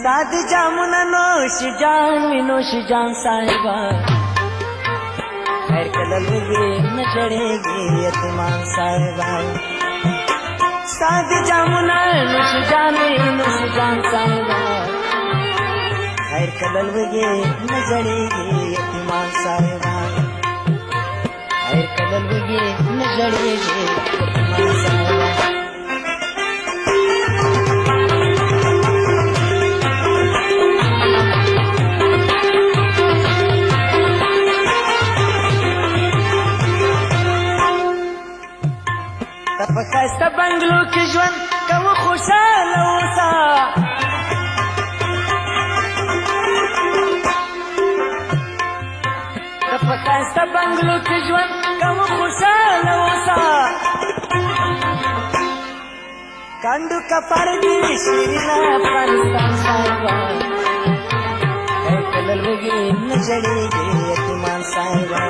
साध जामुना नोश जान विनोश जान साहिबा खैर कदलगे न चढ़ेगी यतीमान साहिबा साध जामुना नोश जान विनोश जान साहिबा खैर कदलगे न चढ़ेगी यतीमान साहिबा खैर कदलगे न चढ़ेगी यतीमान साहिबा پخسته بنگلو کې ژوند کوه خوشاله اوسه پخسته بنگلو کې ژوند کوه خوشاله اوسه کندو کفر دی شیرینه افغانستان صاحبه کله لوګي نه جړېږي یتیمان صاحبه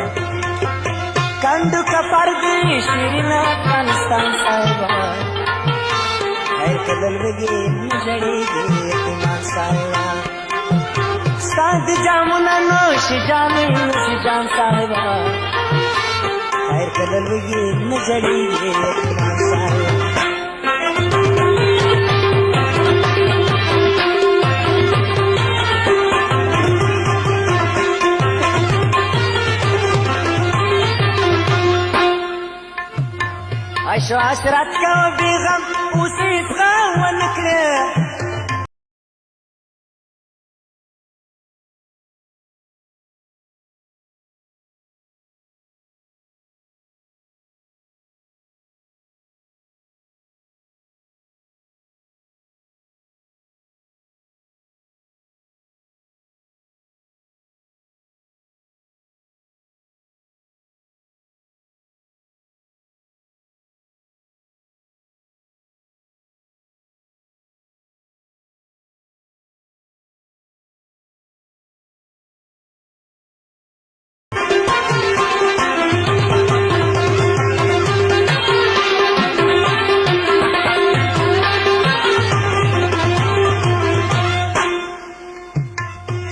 कंडू का पर्दी शीरीना अफगानिस्तान साहिबा खैर कदलगी जड़ेगी यतीमान साहिबा साध जामुना नोश जामी नोश जान साहिबा खैर कदलगी जड़ेगी यतीमान साहिबा عشو عشرات کا بیغم اسی اتغاون کرے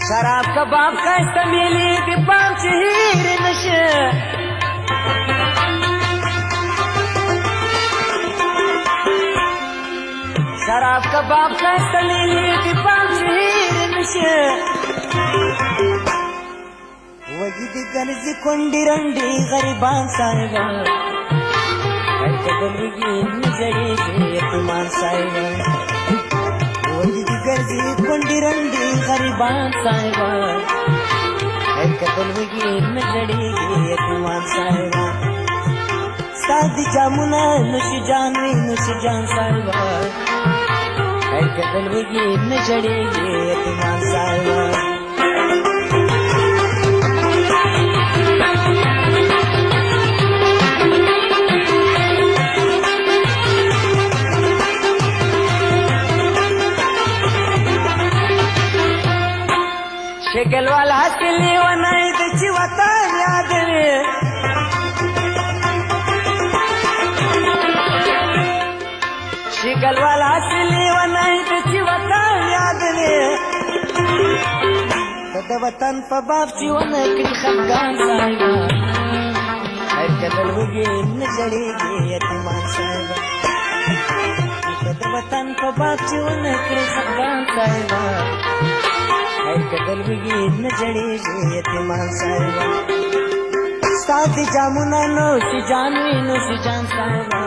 शराब कबाब का इस्तेमाली दीपाम चहीर नशे शराब कबाब का इस्तेमाली दीपाम चहीर नशे वजीद गर्ज कुंडी रंडी गरीबान साहिबा हर कदलगी नजरेगी यतीमान साहिबा वजीद गर्ज कुंडी रंडी गरीबान साहिबा हर कदलगी नजरेगी यतीमान साहिबा साध जामुना नुश जानवी नुश जान साहिबा हर कदलगी नजरेगी यतीमान साहिबा शिकल वाला हसली वनाई दची वतन याद रे शिकल वाला हसली वनाई दची वतन याद रे तद वतन पे बाप जीवन की खफगान साहिबा हर कदल होगी नजरेगी यतीमान साहिबा तद वतन पे बाप जीवन की खफगान साहिबा हर कदलगी नजरेगी यतीमान साहिबा साथ जामुना नोश जानवी नोश जान साहिबा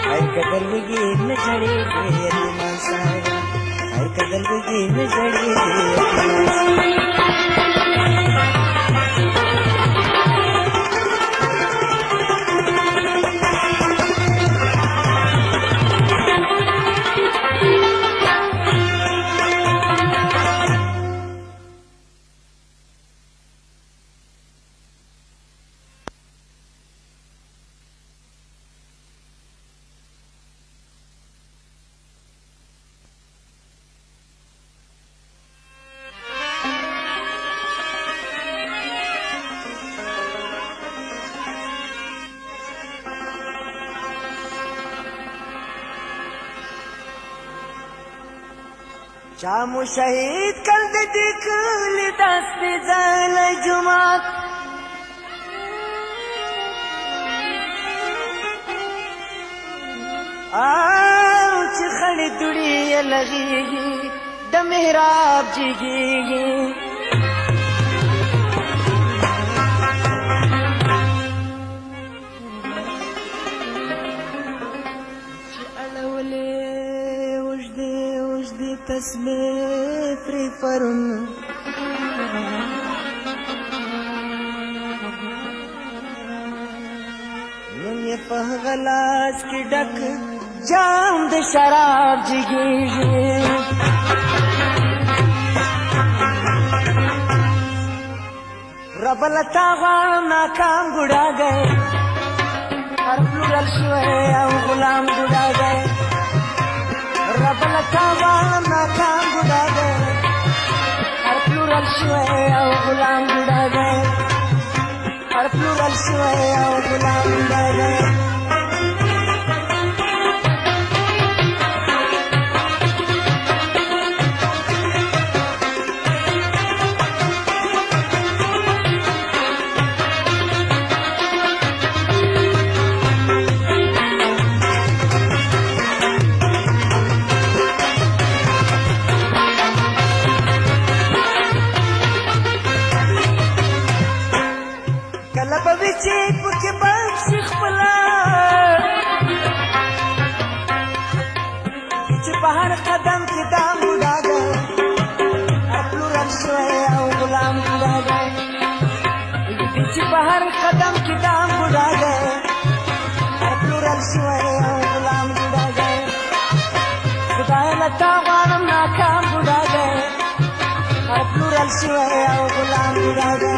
हर कदलगी नजरेगी यतीमान साहिबा हर कदलगी नजरेगी यतीमान چا مو شهید کړ د دې کلي دا سپېڅلی جومات او چې خړې دوړې یې لغېږي د محراب جګېږي چې اړولې اوږدې اوږدې تسبیح پرې پرونه نن یې په هغه لاس کې ډک جام د شراب جګېږي رب لتا غواړم ناکام ګوډاګی هر پلورل شوی او غلام ګوډاګی رب لتا غواړم ناکام ګوډاګی هر پلورل شوی او غلام ګوډاګی هر پلورل شوی او غلام ګوډاګی کله به وي چې پکې بخشي خپله چې په هر قدم کې دا ګوډاګی هر پلورل شوی او غلام ګوډاګی چې په هر قدم کې دا ګوډاګی هر پلورل شوی او غلام ګوډاګی خدای له تا غواړم ناکام ګوډاګی هر پلورل شوی او غلام ګوډاګی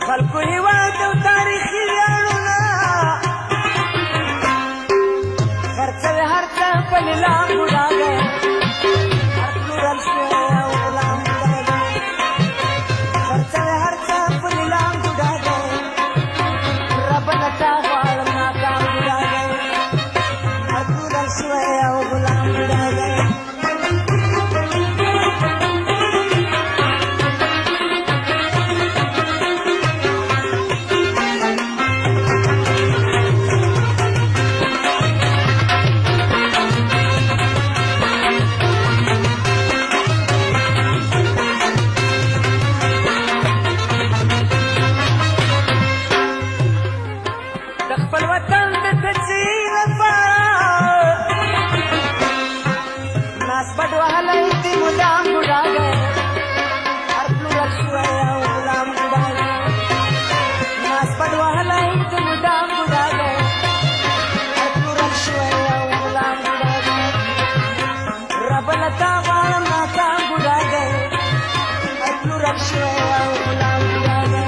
خلکو هېواد او تاریخي ویاړونه خرڅوي هر څه په لیلام ګوډاګی هر پلورل شوی او غلام ګوډاګی خرڅوي هر څه په لیلام ګوډاګی رب له تا غواړم ناکام ګوډاګی هر پلورل شوی او غلام ګوډاګی خپل وطن د تجزیې لپاره ناس بډ وهلی دی مدام ګوډاګی هر پلورل شوی او غلام ګوډاګی ناس بډ وهلی دی مدام ګوډاګی هر پلورل شوی او غلام ګوډاګی رب له تا غواړم ناکام ګوډاګی هر پلورل شوی او غلام ګوډاګی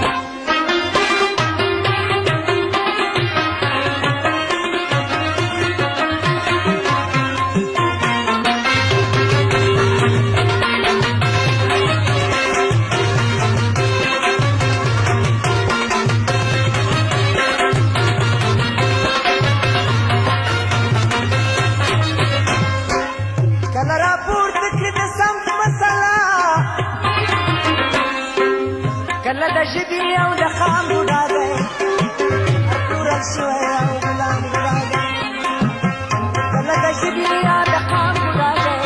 کله راپورته کړي د سمت مسله کله د ژبې او د خام ګوډاګی هر پلورل شوی او غلام ګوډاګی کله د ژبې او د خام ګوډاګی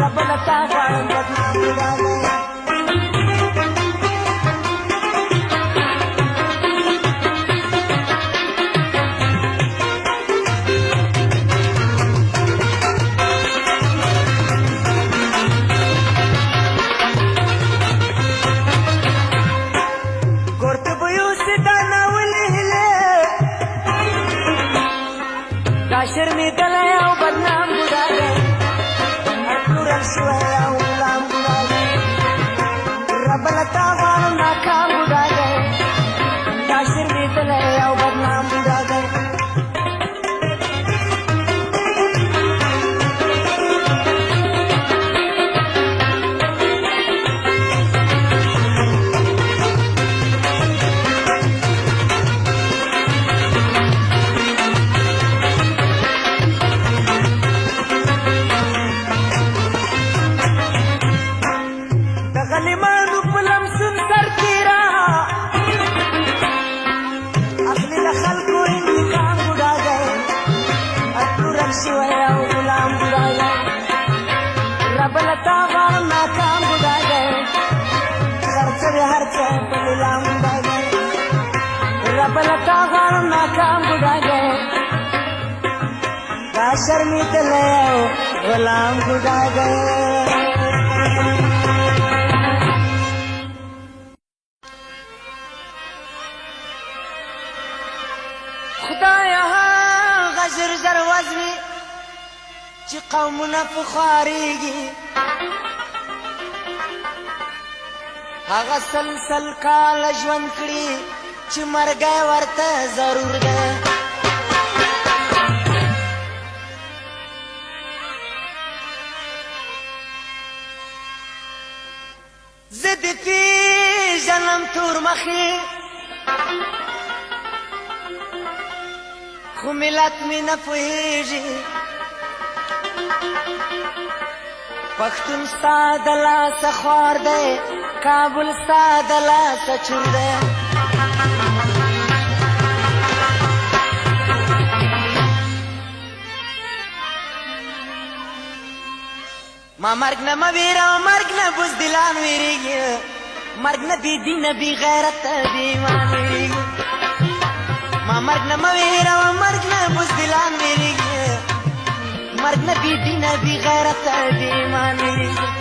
رب له تا غواړم بدنام ګوډاګی شرمېدلی او بدنام ګوډاګی هر پلورل شوی او غلام ګوډاګی رب له تا غواړم ناکام ګوډاګی غلیمانو په لمسون سر تیرا اخلي له خلکو انتقام بوډا دی هر پلورل شوی او غلام بوډا دی رب له تا غواړم ناکام بوډا دی خرڅوي هر څه په لیلام بوډا دی رب له تا غواړم ناکام بوډا دی دا شرمېدلی او غلام بوډا دی خدایا هغه ژر ژر وزري چې قومونه فخارېږي هغه سل کاله ژوند کړي چې مرګی ورته ضرور دی زه دې پېژنم تور مخې خو ملت مې نه پوهېږي پښتون ستا د لاسه خوار دی کابل ستا د لاسه چور دی ما مرګ نه مه ویره مرګ نه بزدلان ویرېږي مرګ نه بې دینه بې غیرته بې ایمان ویرېږي ما مرګ نه مه ویره مرګ نه بزدلان ویرېږي مرګ نه بې دینه بې غیرته بې ایمان ویرېږي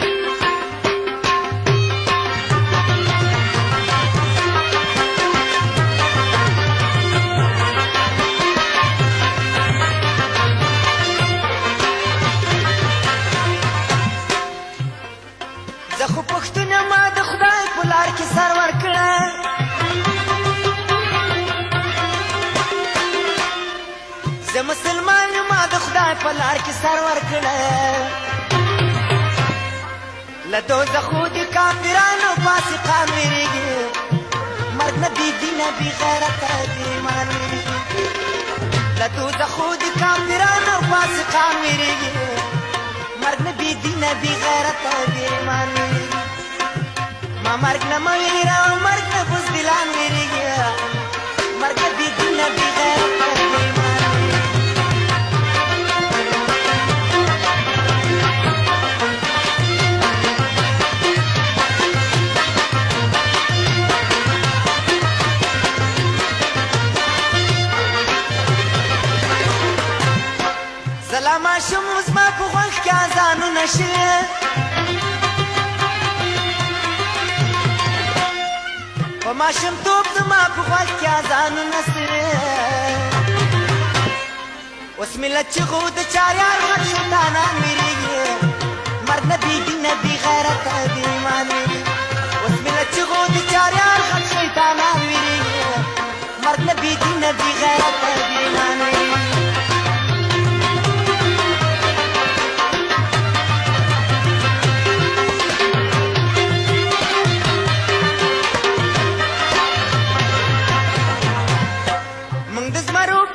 زه خو پښتون یم ما د خدای په لار کې سر ورکړی زه مسلمان یم ما د خدای په لار کې سر ورکړی له دوزخو د کافرانو فاسقان ویرېږي مرګ نه بې دینه بې غیرته بې ایمان ویرېږي له دوزخو د کافرانو فاسقان ویرېږي مرګ نه بې دینه بې غیرته بې ایمان ویرېږي ما مرګ نه مه ویره مرګ نه بزدلان ویرېږي مرګ نه بې دینه بې غیرته بې ایمان زه لا ماشوم زما په غوږ کې اذانونه شوي په ماشومتوب زما په غوږ کې اذانونه سوي اوس مې له چغو د چاریار غټ شیطانان ویرېږي مرګ نه بې دینه بې غیرته بې ایمان ویرېږي اوس مې له چغو د چاریار غټ شیطانان ویرېږي مرګ نه بې دینه بې غیرته بې ایمان ویرېږي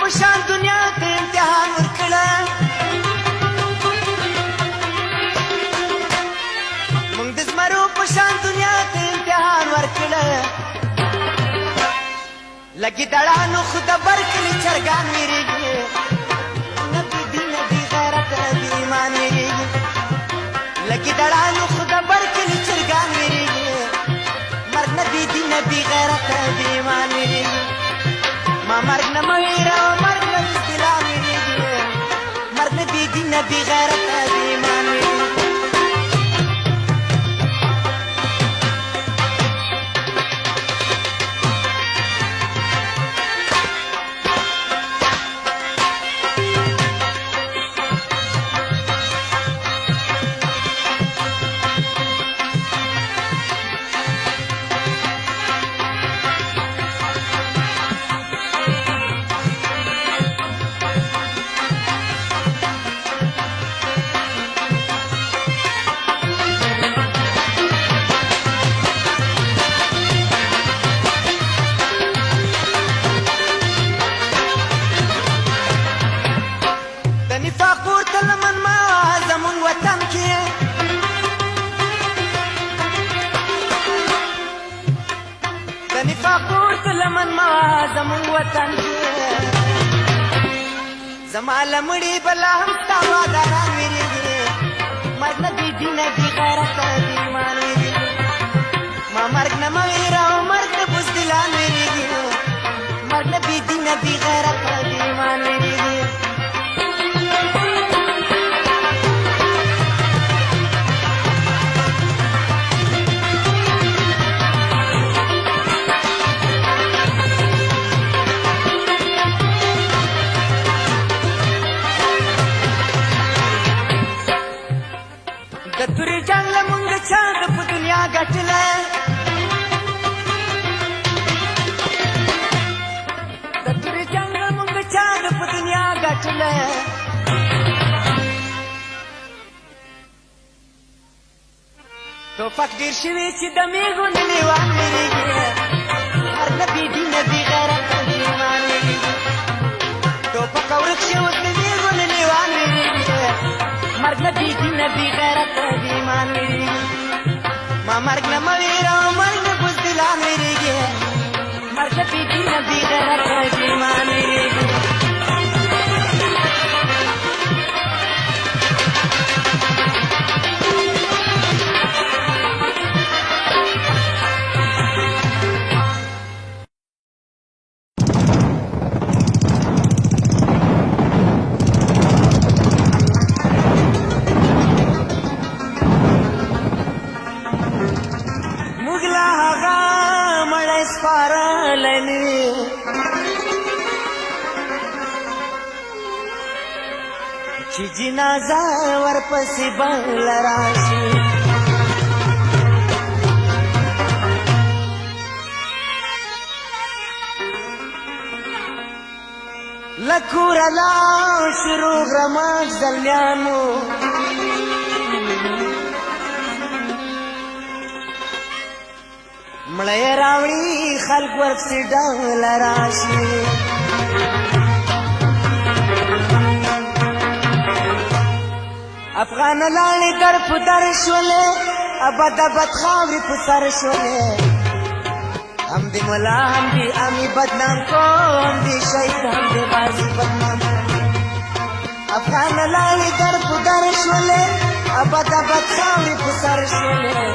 په شان دنیا ته امتحان ورکړه موږ د زمرو په شان دنیا ته امتحان ورکړه لګي دړانو خو د برکلي چرګان ویرېږي نه بې دینه بې غیرته بې ایمان ویرېږي لګي دړانو خو د برکلي چرګان ویرېږي مرګ نه بې دینه بې غیرته بې ایمان ویرېږي ما مرګ نه مه ویره مرګ نه بزدلان ویرېږي مرګ نه بې دینه بې غیرته بې ایمان ویرېږي چمن ما زمون وطن کې زما لمړي بلا هم ستا واداران ویریږي مرګ نه دی دین دی غیرت دی ایمان ویریږي ما مرګ نه مه ویره او مرګ نه بزدلان ویریږي مرګ نه بی دین دی غیرت دی ایمان ویریږي د تورې جنګ له مونږ چا د په دنیا ګټله د تورې جنګ له مونږ چا د په دنیا ګټله ټوپک ډېر شوي چې د میږو نه لیوان ویرېږي هر نه بې دینه بې غیرته بې ایمان ویرېږي ټوپک ورک شي اوس د میږو نه لیوان ویرېږي مرګ نه بې دینه بې غیرته بې ایمان ویرېږي ما مرګ نه مه ویره او مرګ نه بزدلان ویرېږي مرګ نه بې دینه بې غیرته بې ایمان ویرېږي چې جنازه ورپسې بل راشي له کوره لاړ شروع غرماش زلمیانو مړی راوړي خلک ورپسې ډله راشي افغان لاړې در په در شولې ابد ابد خاورې په سر شولې هم دې ملا هم دې امي بدنام کو هم دې شهید هم دې غازي بدنام افغان لاړې در په در شولې ابد ابد خاورې په سر شولې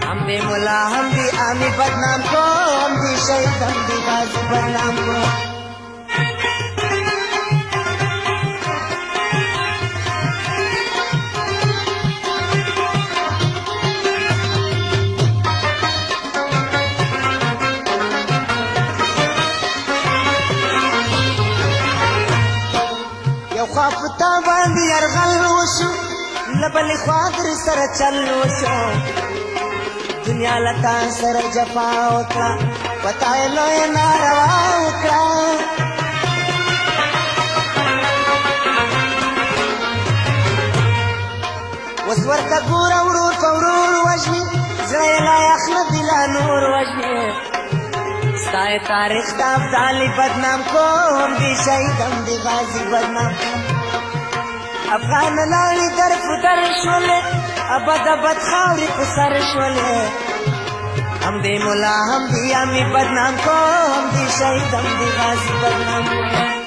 هم دې ملا هم دې امي بدنام کو هم دې شهید هم دې غازي بدنام کو خوا په تا باندې یرغل وشو له بلې خوا در سره چل وشو دنیا له تا سره جفا وکړه په تا یې لویه ناروا وکړه اوس ورته ګوره ورور په ورور وژني زړه یې لا یخ نه دي لا نور وژني ستا یې تاریخ د ابدالي بدنام کو هم دې شهید هم دې غازي بدنام کو افغان لاړې در په در شولې ابد ابد خاورې په سر شولې هم دې ملا هم دې امي بدنام کو هم دې شهید هم دې غازي بدنام کو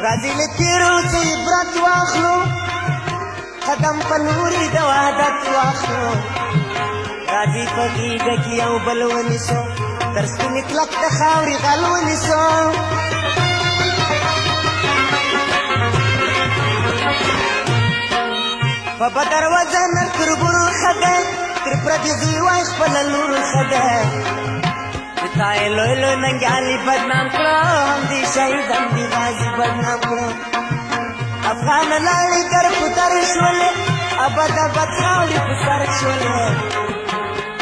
راځي له تېرو څه عبرت واخلو قدم په لوري د وحدت واخلو راځي په غېږه کې یو بل ونیسو تر ستوني کلک د خاورې غل ونیسو په بدر وزن تر برو ښه دی تر پردي زوی وای خپله لور ښه دی تا یې لوی لوی ننګیالي بدنام کړه هم دې شهید هم دې غازي بدنام کړه افغان لاړې در په در شولې ابد ابد خاورې په سر شولې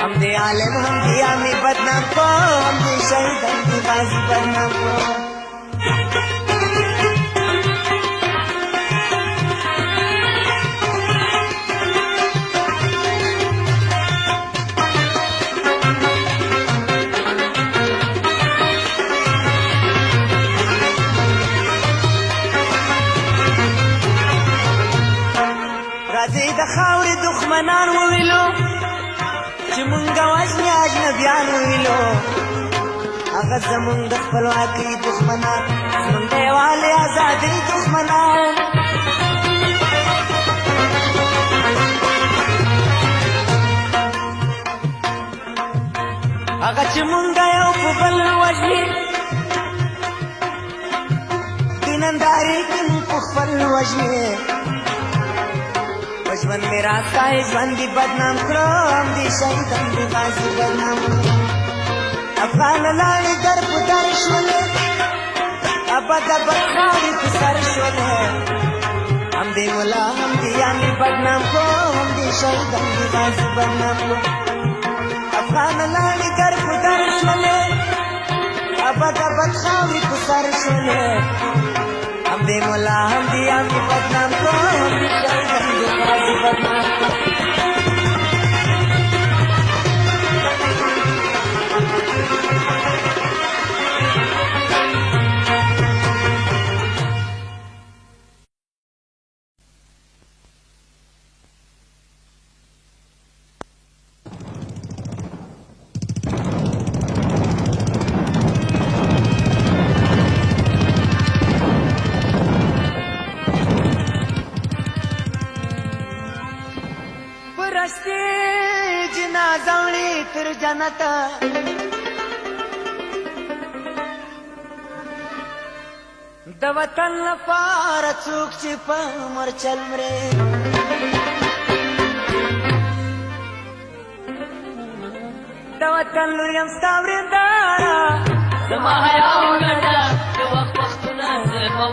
هم دې عالم هم دې امي بدنام کړه هم دې شهید هم دې غازي بدنام کړه د خاورې دښمنان وویلو چې مونږ وژنې اجنبیان وویلو هغه زمونږ د خپلواکۍ دښمنان زمونږ د یووالي ازادۍ دښمنان هغه چې مونږ یو په بل وژني د نندارې کې مونږ په خپل وژني په ژوند مې راستا یې ژوند دې بدنام کړو همدې شهیدان دې غازي بدنام کړو افغان لاړې در په در شولې ابد ابد خاورې په سر شولې همدې ملا همدې یانې بدنام کړو همدې شهیدان دې غازي بدنام کړو افغان لاړې در په در شولې ابد ابد خاورې په سر شولې همدې ملا همدې یانې بدنام کړو همدې شهیدان دې غازي بدنام کړو تر جنتا د وطن لپاره څوک چې په مرچل مري د وطن لور یم ستا ورېنداره زما حیا وګڼه د وخت وختونه زه به